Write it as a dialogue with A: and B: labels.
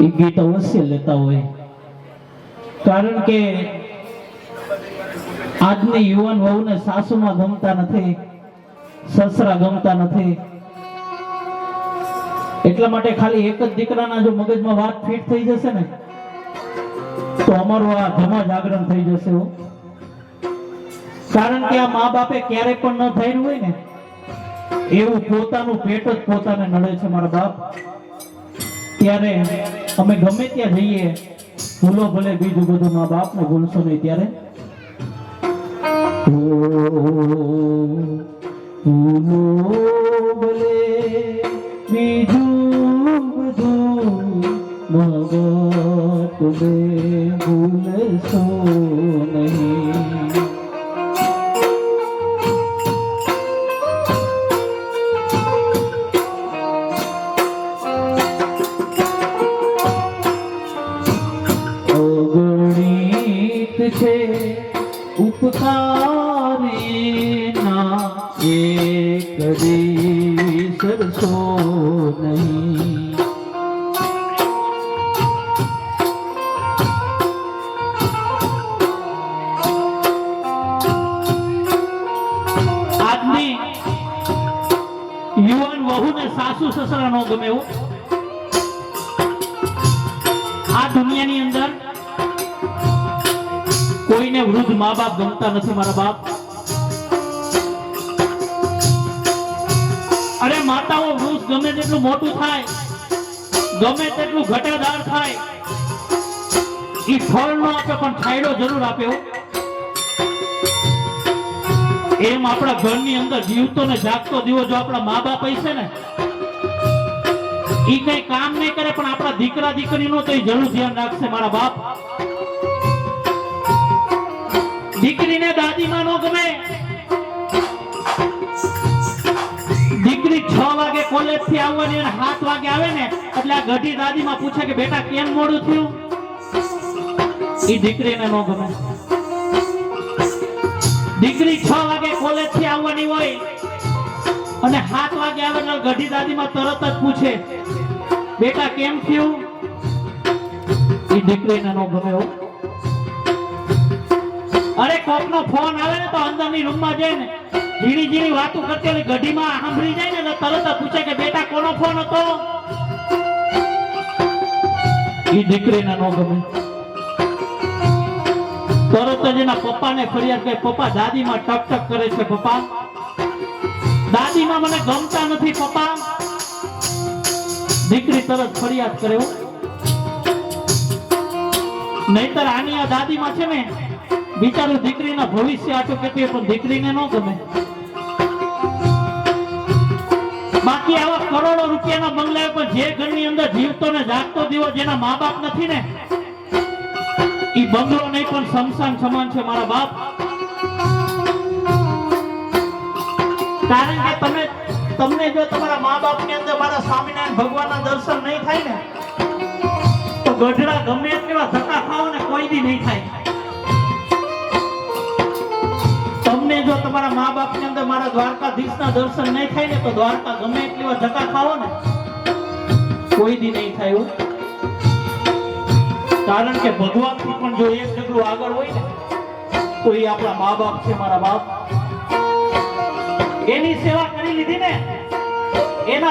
A: એ ગીત અવશ્ય લેતા હોય, કારણ કે આજની યુવાન વહુને સાસુમાં ગમતા નથી, સસરા ગમતા નથી. એટલા માટે ખાલી એક જ દીકરાના જો મગજમાં વાત ફિટ થઈ જશે ને તો અમારું આ ધમા જાગરણ થઈ જશે. કારણ કે આ મા બાપે ક્યારે પણ ન થયું હોય ને એવું પોતાનું પેટ જ પોતાને નડે છે મારા બાપ. ત્યારે અમે ગમે ત્યાં જઈએ, ભૂલો ભલે બીજું બધું, મા બાપ ને ભૂલશો નહીં. ત્યારે ભૂલો ભલે બીજું બધું, મા બાપ ને ભૂલશો નહીં. છે ઉપકારી ના એક સરસો નહીં. આજની યુવાન વહુને સાસુ સસરા નો ગમે એવું. આ દુનિયાની અંદર કોઈને વૃદ્ધ મા બાપ ગમતા નથી મારા બાપ. અરે માતાઓ વૃદ્ધ ગમે તેટલું મોટું થાય, ગમે તેટલું ઘટાદાર થાય, એ ફળ નો આપે પણ છાયડો જરૂર આપે. એમ આપણા ઘરની અંદર જીવતો ને જાગતો દીવો જો આપણા મા બાપ હશે ને, એ કઈ કામ નહીં કરે પણ આપણા દીકરા દીકરીનો તો જરૂર ધ્યાન રાખશે મારા બાપ. દીકરીને દાદીમાં નો ગમે. દીકરી 6 વાગે કોલેજ થી આવવાની અને 7 વાગે આવે ને એટલે આ ગઢી દાદીમાં પૂછે કે બેટા કેમ મોડું થયું. એ દીકરીને નો ગમે. દીકરી 6 વાગે કોલેજ થી આવવાની હોય અને 7 વાગે આવે એટલે ગઢી દાદીમાં તરત જ પૂછે બેટા કેમ થયું. એ દીકરીને નો ગમે. અરે કોકનો ફોન આવે ને તો અંદરની રૂમમાં જઈને ઝીણી ઝીણી વાતો કરતી ઓલી ગઢીમાં સાંભળી જાય ને તો તરત જ પૂછે કે બેટા કોનો ફોન હતો. એ દીકરીને નો ગમે. તરત જ એના પપ્પાને ફરિયાદ કરે, પપ્પા દાદીમાં ટક ટક કરે છે, પપ્પા દાદીમાં મને ગમતા નથી પપ્પા. દીકરી તરત ફરિયાદ કરે. નહીતર આની આ દાદીમાં છે ને બિચારું દીકરીના ભવિષ્ય આટલું કેટલું પણ દીકરીને ન ગમે. બાકી આવા કરોડો રૂપિયાના બંગલા પણ જે ઘરની અંદર જીવતો ને જાગતો દીવો જેના મા બાપ નથી ને, એ બંગલો નહીં પણ શમશાન સમાન છે મારા બાપ. કારણ કે તમને જો તમારા મા બાપ ની અંદર મારા સ્વામિનારાયણ ભગવાનના દર્શન નહીં થાય ને તો ગઢડા ગમે એટલા ધક્કા ખાઓ ને કોઈ દી નહીં થાય. જો તમારા મા બાપ ની અંદર મારા દ્વારકાધીશના દર્શન નહીં થાય ને તો દ્વારકા ગમે એટલી વાર ધક્કા ખાવો ને કોઈ દી નહીં થાય. કારણ કે ભગવાન થી પણ જો એક ડગલું આગળ હોય ને તો એ આપણા મા બાપ છે મારા બાપ. એની સેવા કરી લીધી ને એના